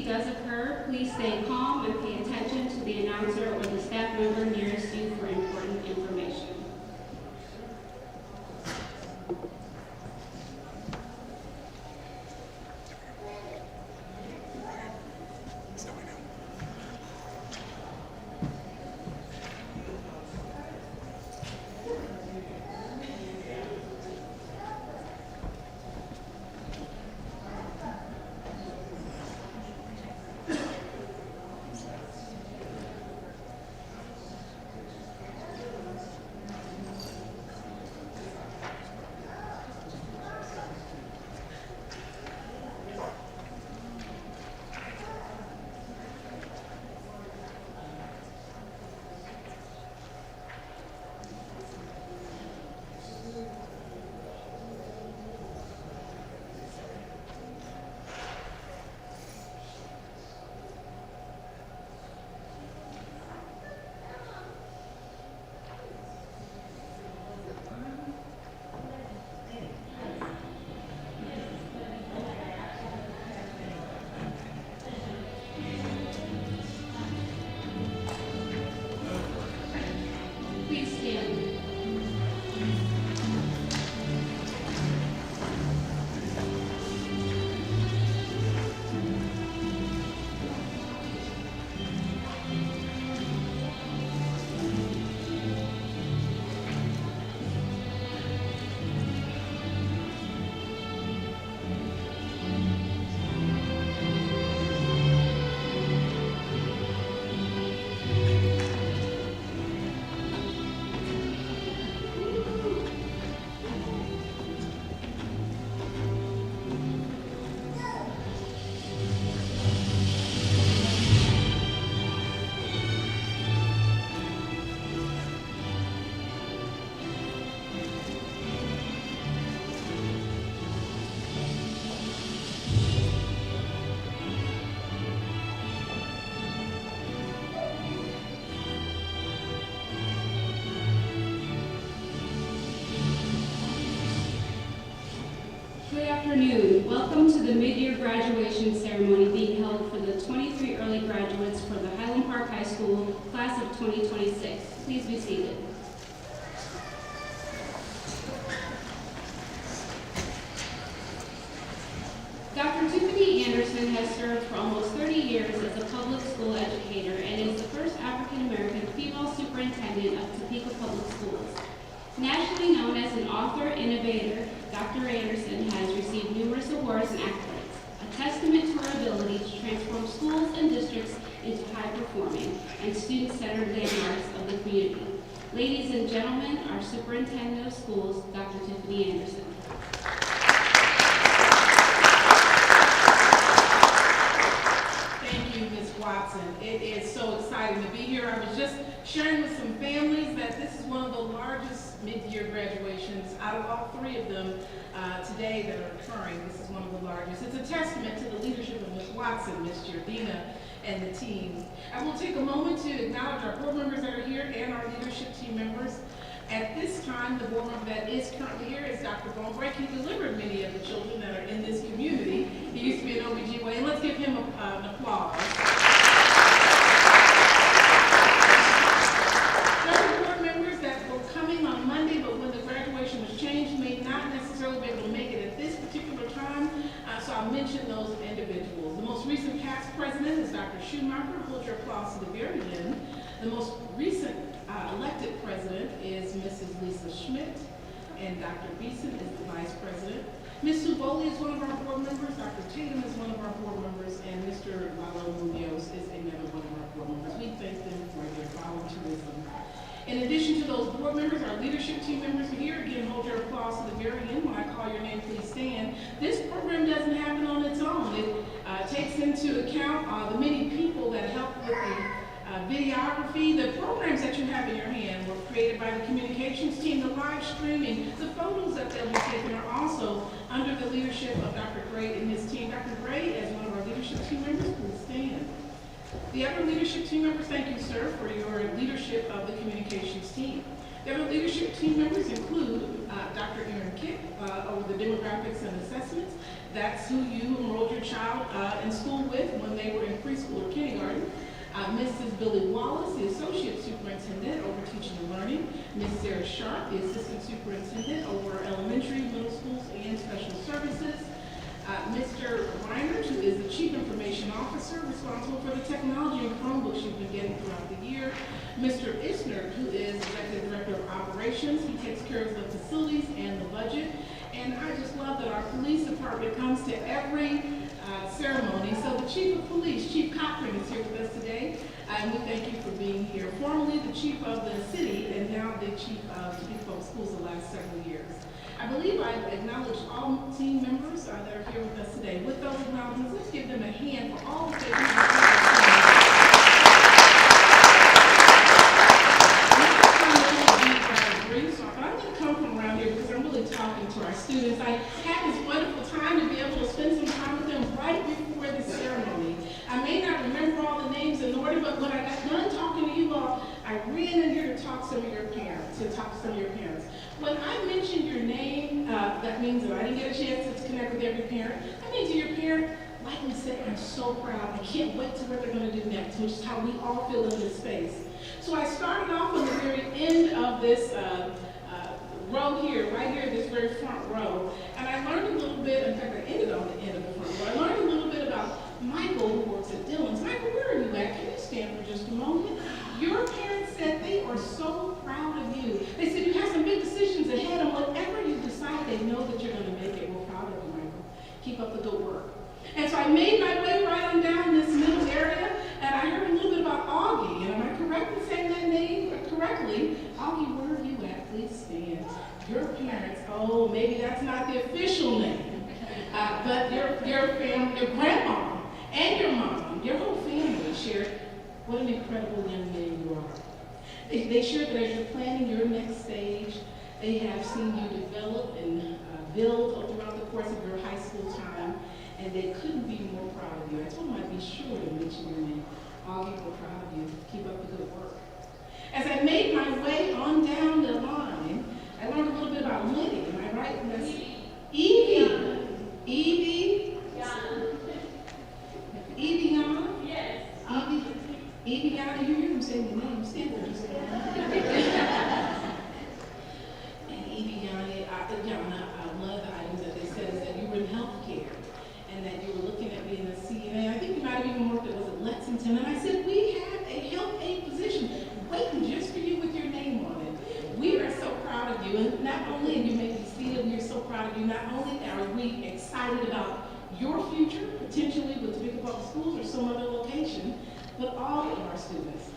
does occur, please stay calm and pay attention to the announcer or the staff member nearest you for important information. Good afternoon. Welcome to the mid-year graduation ceremony being held for the 23 early graduates for the Highland Park High School class of 2026. Please be seated. Dr. Tiffany Anderson has served for almost 30 years as a public school educator and is the first African-American female superintendent of Topeka Public Schools. Nationally known as an author, innovator, Dr. Anderson has received numerous awards and accolades, a testament to her ability to transform schools and districts into high-performing and student-centered landmarks of the community. Ladies and gentlemen, our Superintendent of Schools, Dr. Tiffany Anderson. Thank you, Ms. Watson. It is so exciting to be here. I was just sharing with some families that this is one of the largest mid-year graduations out of all three of them today that are occurring. This is one of the largest. It's a testament to the leadership of Ms. Watson, Ms. Jordina, and the team. I will take a moment to acknowledge our board members that are here and our leadership team members. At this time, the board member that is currently here is Dr. Bonebreak. He delivered many of the children that are in this community. He used to be an OBGYN. Let's give him an applause. On Monday, but when the graduation was changed, may not necessarily be able to make it at this particular time, so I'll mention those individuals. The most recent past president is Dr. Schumacher. Hold your applause to the very end. The most recent elected president is Mrs. Lisa Schmidt, and Dr. Beeson is the vice president. Ms. Suboli is one of our board members, Dr. Tatum is one of our board members, and Mr. Lalo Munoz is another one of our board members. We thank them for their volunteerism. In addition to those board members, our leadership team members are here. Again, hold your applause to the very end. When I call your name, please stand. This program doesn't happen on its own. It takes into account the many people that help with the videography. The programs that you have in your hand were created by the communications team. The live streaming, the photos that they'll be taking are also under the leadership of Dr. Gray and his team. Dr. Gray, as one of our leadership team members, please stand. The other leadership team members, thank you, sir, for your leadership of the communications team. The other leadership team members include Dr. Aaron Kipp over the demographics and assessments. That's who you enrolled your child in school with when they were Wallace, the Associate Superintendent over Teaching and Learning, Ms. Sarah Sharp, the Assistant Superintendent over Elementary, Middle Schools, and Special Services, Mr. Reinert, who is the Chief Information Officer responsible for the technology and Chromebooks you've been getting throughout the year, Mr. Isner, who is Executive Director of Operations. He takes care of the facilities and the budget. And I just love that our police department comes to every ceremony. So the Chief of Police, Chief Cochran, is here with us today. And we thank you for being here. Formerly the Chief of the city and now the Chief of Topeka Public Schools the last several years. I believe I've acknowledged all team members that are here with us today. With those acknowledgements, let's give them a hand for all that they do. I'm going to come from around here because I'm really talking to our students. I had this wonderful time to be able to spend some time with them right before the ceremony. I may not remember all the names in order, but when I got done talking to you all, I ran in here to talk to some of your parents. When I mentioned your name, that means that I didn't get a chance to connect with every parent. That means to your parent, like we said, I'm so proud. I can't wait to what they're going to do next, which is how we all feel in this space. So I started off on the very end of this row here, right here, this very front row, and I learned a little bit, in fact I ended on the end of the front row, I learned a little bit about Michael, who works at Dillon's. Michael, where are you at? Can you stand for just a moment? Your parents said they are so proud of you. They said you have some big decisions ahead, and whatever you decide, they know that you're going to make it. We're proud of you, Michael. Keep up the good work. And so I made my way right on down this middle area, and I heard a little bit about Augie. And am I correct in saying that name correctly? Augie, where are you at? Please stand. Your parents, oh, maybe that's not the official name, but your family, your grandma and your mom, your whole family shared what an incredible young man you are. They shared that as you're planning your next stage, they have seen you develop and build throughout the course of your high school time, and they couldn't be more proud of you. I told them I'd be sure to mention your name. Augie, we're proud of you. Keep up the good work. As I made my way on down the line, I learned a little bit about Liddy. Am I right? Evie. Evie. Eviana? Yes. Eviana, you hear him saying the name. Stand for just a moment. And Eviana, one of the items that they said is that you were in healthcare and that you were looking at being a CNA. I think you might have even worked at Lexington. And I said, we have a health aide position waiting just for you with your name on it. We are so proud of you, and not only, and you may be seated, we are so proud of you, not only are we excited about your future, potentially with Topeka Public Schools or some other location, but all of our students.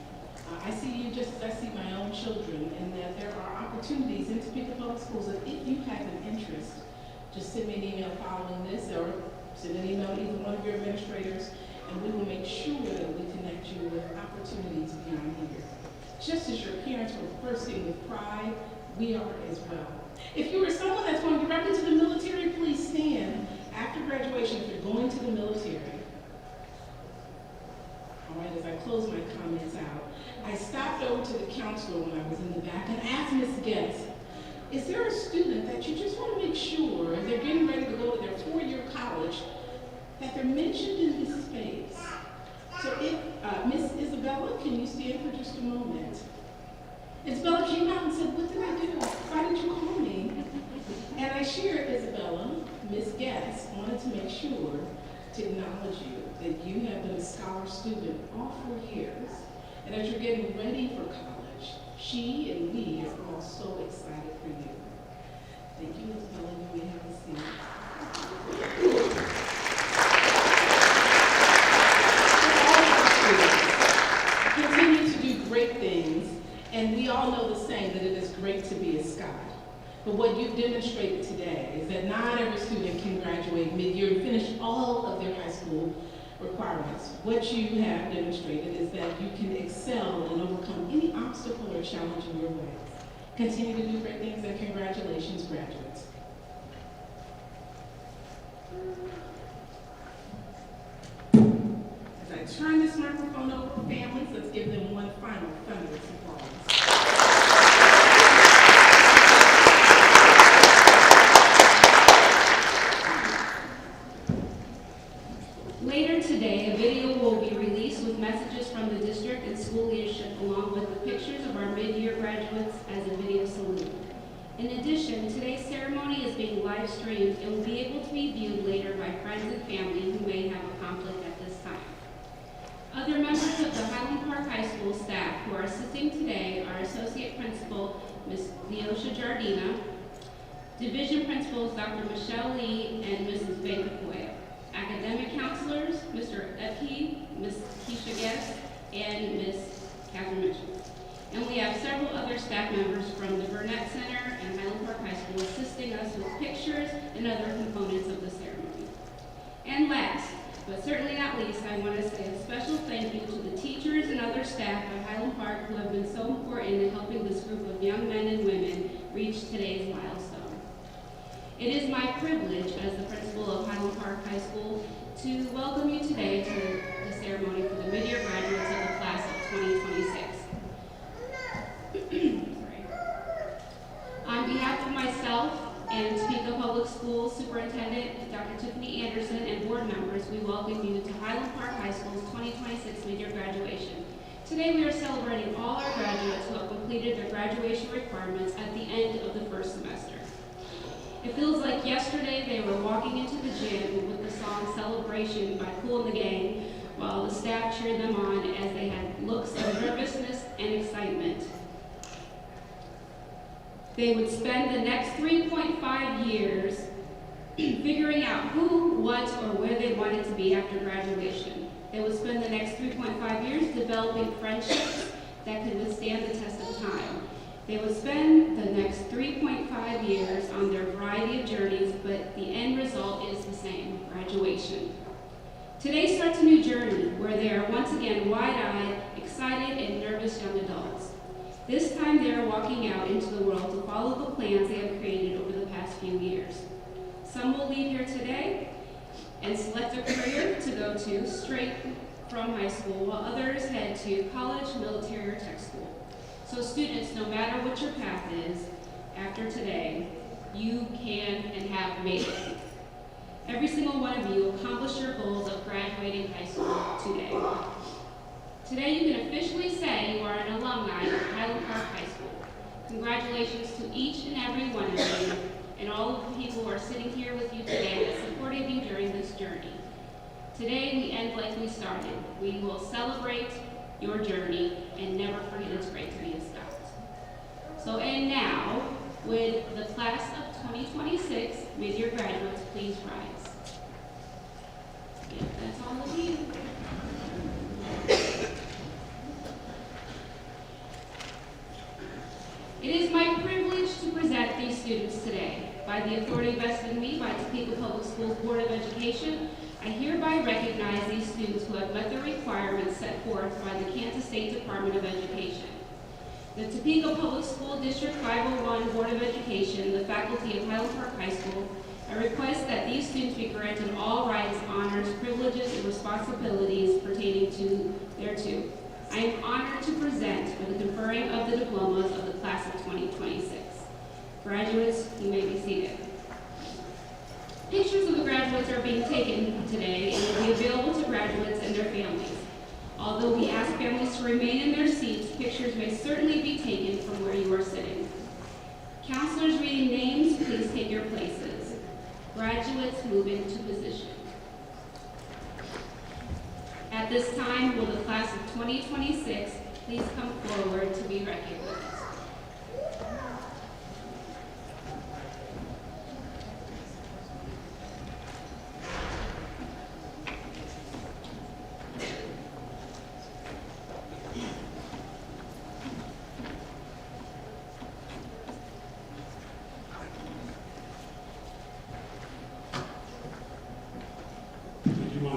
I see you just as I see my own children, and that there are opportunities in Topeka Public Schools that if you have an interest, just send me an email following this, or send an email to either one of your administrators, and we will make sure that we connect you with opportunities beyond here. Just as your parents were bursting with pride, we are as well. If you are someone that's going directly to the military, please stand after graduation if you're going to the military. All right, as I close my comments out, I stopped over to the counselor when I was in the back and asked Ms. Getz, is there a student that you just want to make sure if they're getting ready to go to their 4-year college that they're mentioned in this space? So if, Miss Isabella, can you stand for just a moment? Isabella came out and said, what did I do? Why did you call me? And I shared, Isabella, Miss Getz wanted to make sure to acknowledge you, that you have been a scholar student all 4 years, and as you're getting ready for college, she and we are all so excited for you. Thank you, Isabella. You may have a seat. Continue to do great things, and we all know the saying that it is great to be a scholar. But what you've demonstrated today is that not every student can graduate mid-year and finish all of their high school requirements. What you have demonstrated is that you can excel and overcome any obstacle or challenge in your way. Continue to do great things, and congratulations, graduates. As I turn this microphone over to families, let's give them one final thunderous applause. Later today, a video will be released with messages from the district and school leadership, along with the pictures of our mid-year graduates as a video salute. In addition, today's ceremony is being live streamed and will be able to be viewed later by friends and family who may have a conflict at this time. Other members of the Highland Park High School staff who are assisting today are Associate Principal Ms. Leosha Jardina, Division Principals Dr. Michelle Lee and Mrs. Baker Foyle, Academic Counselors Mr. Epke, Ms. Keisha Guest, and Ms. Catherine Mitchell. And we have several other staff members from the Burnett Center and Highland Park High School assisting us with pictures and other components of the ceremony. And last, but certainly not least, I want to say a special thank you to the teachers and other staff at Highland Park who have been so important in helping this group of young men and women reach today's milestone. It is my privilege as the principal of Highland Park High School to welcome you today to the ceremony for the mid-year graduates of the class of 2026. On behalf of myself and Topeka Public Schools Superintendent Dr. Tiffany Anderson and board members, we welcome you to Highland Park High School's 2026 mid-year graduation. Today we are celebrating all our graduates who have completed their graduation requirements at the end of the first semester. It feels like yesterday they were walking into the gym with the song Celebration by Kool and the Gang while the staff cheered them on as they had looks of nervousness and excitement. They would spend the next 3.5 years figuring out who, what, or where they wanted to be after graduation. They would spend the next 3.5 years developing friendships that could withstand the test of time. They would spend the next 3.5 years on their variety of journeys, but the end result is the same, graduation. Today starts a new journey where they are once again wide-eyed, excited, and nervous young adults. This time they are walking out into the world to follow the plans they have created over the past few years. Some will leave here today and select a career to go to straight from high school, while others head to college, military, or tech school. So students, no matter what your path is, after today, you can and have made it. Every single one of you accomplished your goals of graduating high school today. Today you can officially say you are an alumni of Highland Park High School. Congratulations to each and every one of you and all of the people who are sitting here with you today that supported you during this journey. Today we end like we started. We will celebrate your journey and never forget it's great to be a Scout. So, and now, would the class of 2026 mid-year graduates please rise? Yeah, that's all of you. It is my privilege to present these students today. By the authority vested in me by Topeka Public Schools Board of Education, I hereby recognize these students who have met the requirements set forth by the Kansas State Department of Education. The Topeka Public School District 501 Board of Education, the faculty of Highland Park High School, I request that these students be granted all rights, honors, privileges, and responsibilities pertaining to thereto. I am honored to present for the conferring of the diplomas of the class of 2026. Graduates, you may be seated. Pictures of the graduates are being taken today and will be available to graduates and their families. Although we ask families to remain in their seats, pictures may certainly be taken from where you are sitting. Counselors reading names, please take your places. Graduates, move into position. At this time, will the class of 2026 please come forward to be recognized?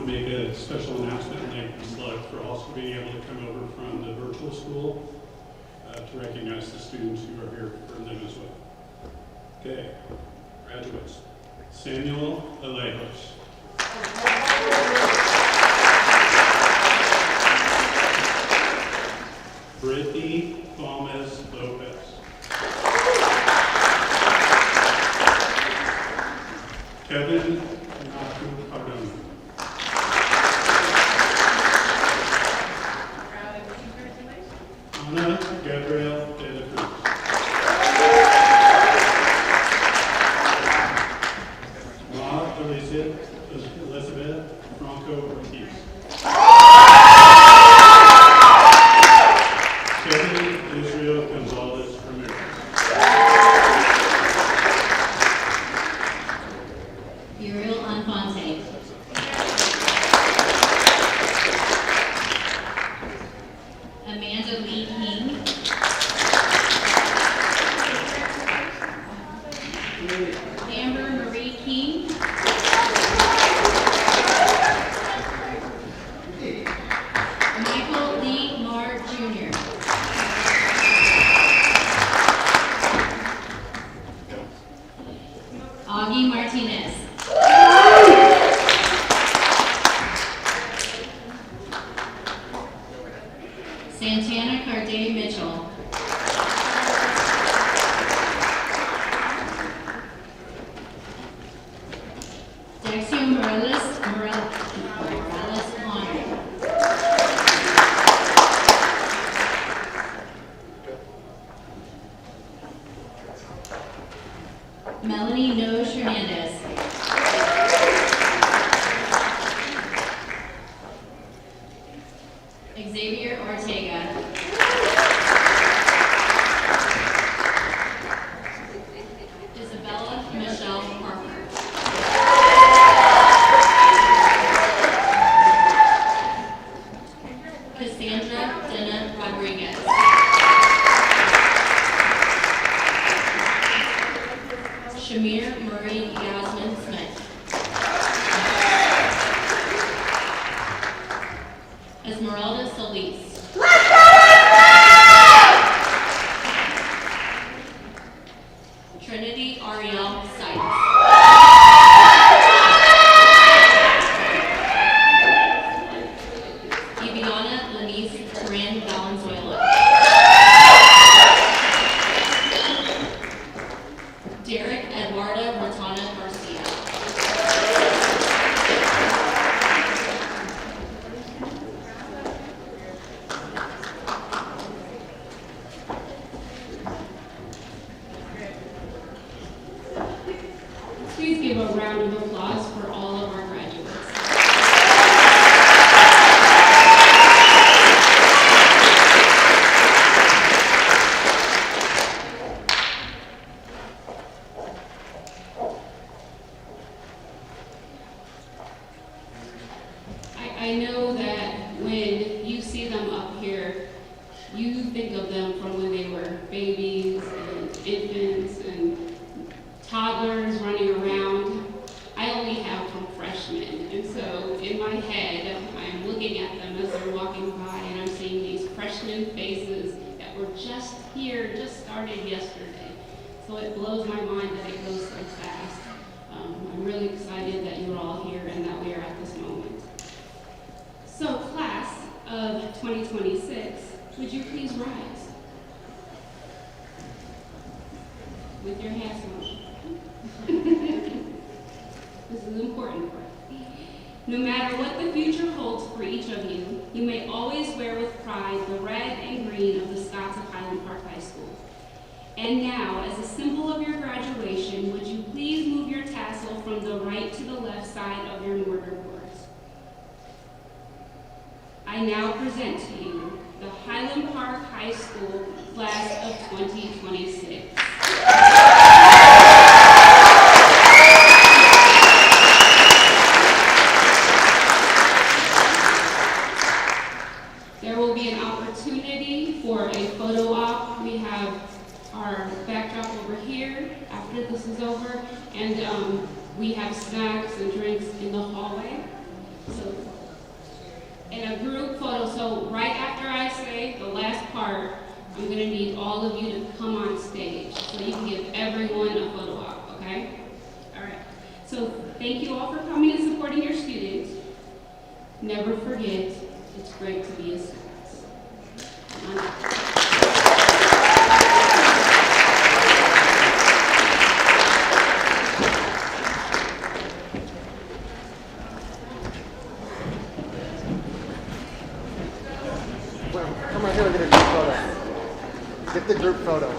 Make a special announcement and thank Ms. Love for also being able to come over from the virtual school to recognize the students who are here for them as well. Okay, graduates. Samuel Alejos. Brittany Gomez Lopez. Kevin Naku Cardona. Santana Carday Mitchell. Dexio Morales Connor. Melanie Noge Hernandez. Xavier Ortega. Isabella Michelle Parker. Cassandra Dena Rodriguez. Shamir Murray Yasmin Smith. Esmeralda Solis. Trinity Ariel Sykes. Ibiana Lanice Turan Valenzuela. Derek Eduarda Rotana Garcia. Please give a round of applause for all of our graduates. I know that when you see them up here, you think of them from when they were babies and infants and toddlers running around. I only have from freshmen, and so in my head, I'm looking at them as they're walking by, and I'm seeing these freshman faces that were just here, just started yesterday. So it blows my mind that it goes so fast. I'm really excited that you're all here and that we are at this moment. So class of 2026, would you please rise? With your hats on. This is important for us. No matter what the future holds for each of you, you may always wear with pride the red and green of the Scots of Highland Park High School. And now, as a symbol of your graduation, would you please move your tassel from the right to the left side of your mortar boards. I now present to you the Highland Park High School class of 2026. There will be an opportunity for a photo op. We have our backdrop over here after this is over, and we have snacks and drinks in the hallway. So, and a group photo. So right after I say the last part, I'm going to need all of you to come on stage so you can give everyone a photo op, okay? All right. So thank you all for coming and supporting your students. Never forget, it's great to be a Scout. Come on here, we're gonna get a group photo. Get the group photo.